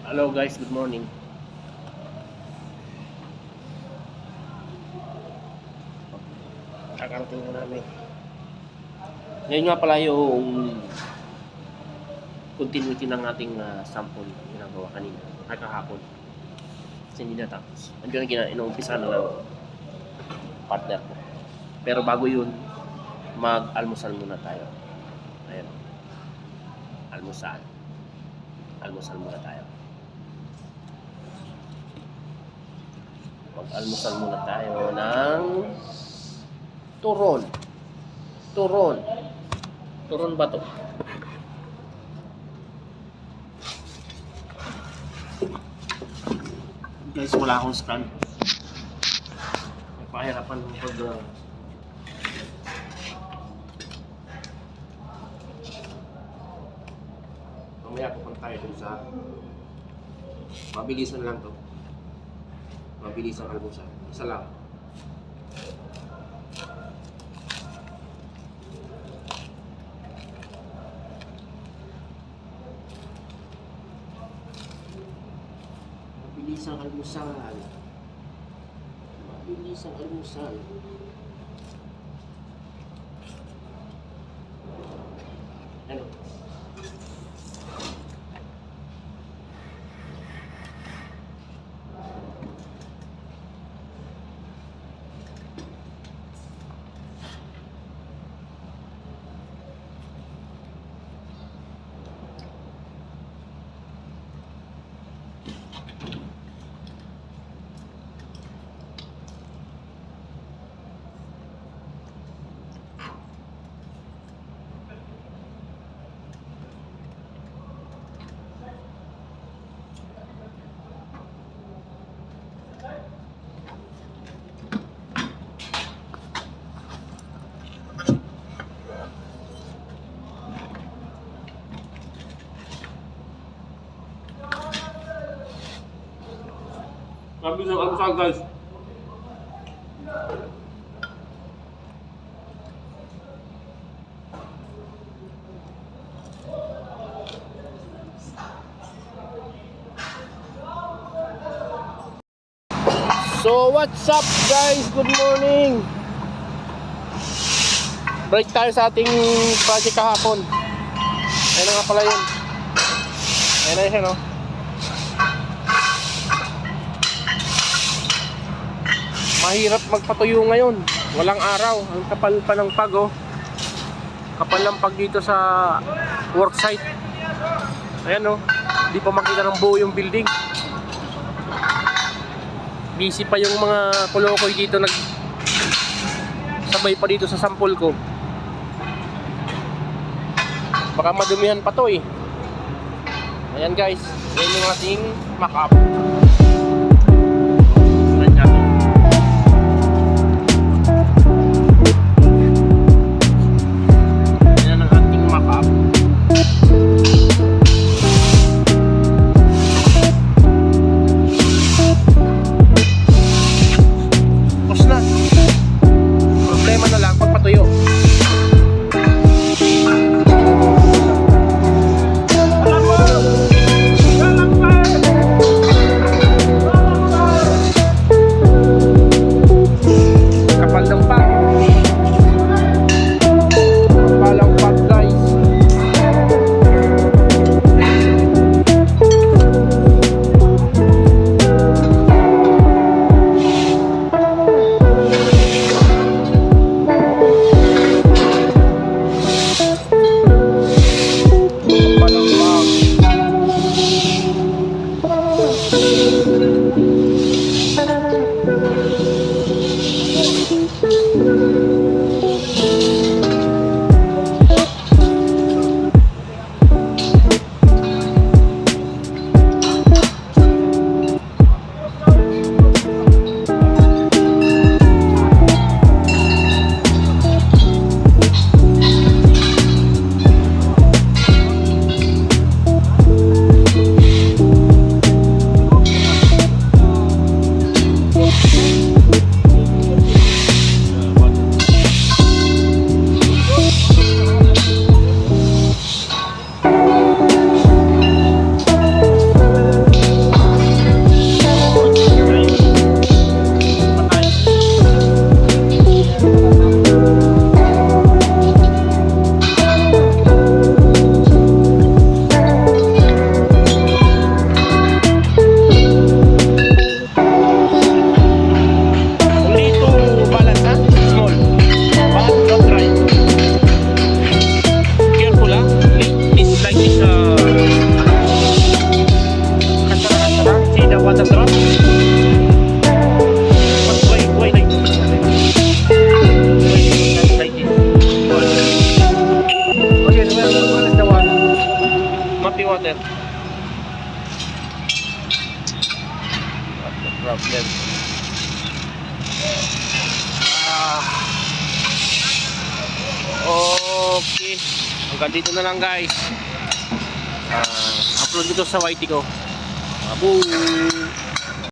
Hello guys, good morning. Kakarating na namin. Ngayon nga pala yung continuity ng ating sample ginagawa kanina, ay kahapon. Kasi hindi natapos. Andiyan na inuumpisa na lang partner ko. Pero bago yun, mag-almusal muna tayo. Ayan. Almusal. Almusal muna tayo. Mag-almusal muna tayo ng turon. Turon. Turon ba to? Guys, wala akong stand. Pahirapan mo pag mamaya pupunta tayo dun sa mabilisan lang to. Mabilisan almusal. Isa lang. Mabilisang almusal. Mabilisang almusal. Ano? Mabilisang almusal guys. So what's up guys? Good morning. Break tayo sa ating project kahapon. Ayun na nga pala yun. Ayun na yun, no? Mahirap magpatuyo ngayon. Walang araw. Ang kapal pa ng pag, oh. Kapal ng pag dito sa worksite. Ayan, oh. Hindi pa makita ng buo yung building. Busy pa yung mga kolokoy dito, sabay pa dito sa sample ko. Baka madumihan pa to eh. Ayan guys, yan yung ating mock-up. Ayan ang ating mock-up. Problema na lang pagpatuyo. problem. Ah, okay. Hanggang dito na lang guys. Upload ko to sa YT ko. Boom!